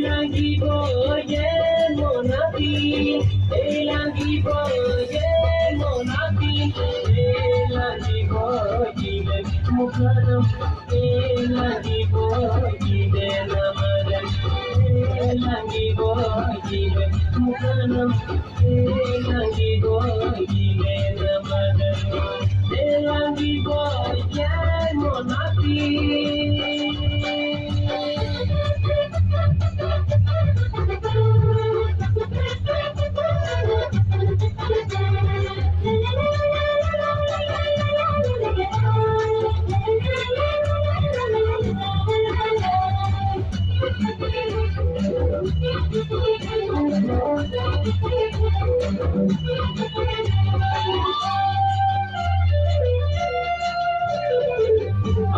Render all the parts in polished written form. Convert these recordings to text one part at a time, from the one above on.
লাগিব যে মনাতি লাগিব যে মনাতি লাগিব জীবে মুখরম লাগিব জীবে নামরম লাগিব জীবে মুখরম লাগিব জীবে নামরম লাগিব যে মনাতি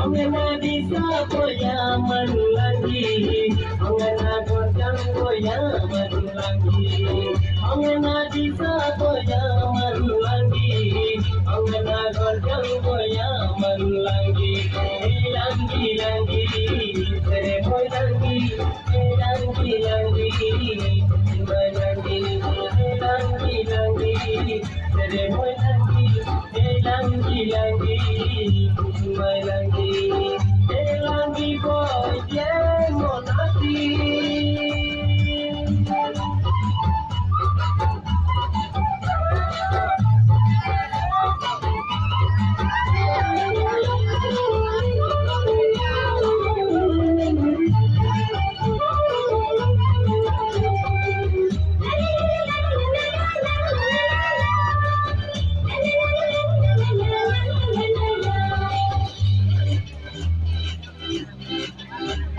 Angana bisa koya manulagi, angana gorjang koya manulagi, angana bisa koya manulagi, angana gorjang koya manulagi, langi langi, sere boy langi, langi langi, langi langi langi, sere boy langi, langi langi, my langi. Langi boy, yeah, monati.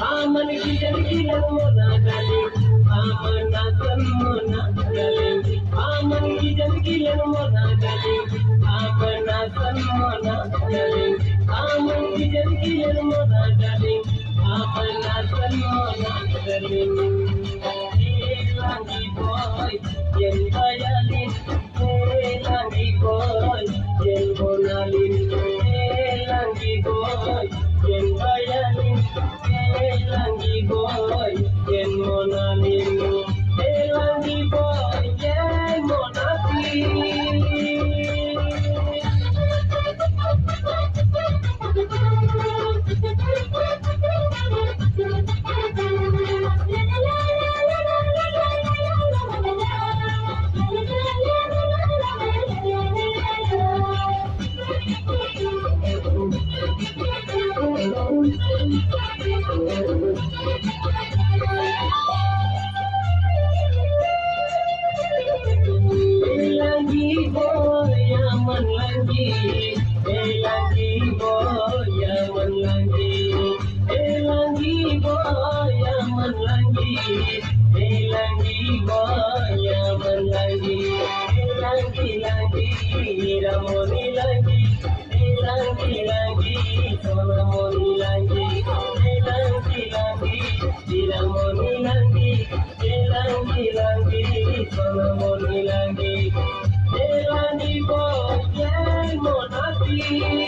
Aman kijan mona galing, aman nasan mona galing, aman kijan mona galing, aman nasan mona galing, aman kijan mona galing, aman nasan mona galing. Langi boy, yen bayalin, langi boy, yen bonalin, langi boy, yen bayalin. Langi boy, yen monalin, langi boy, yen monati. Langi boy, aman langi, langi boy, aman langi, langi boy, aman langi, langi boy, aman langi, langi langi, ramoni langi, langi langi, sonamoni langi, langi langi, ramoni langi, langi langi, sonamoni langi. Langi boy, yeah, monati.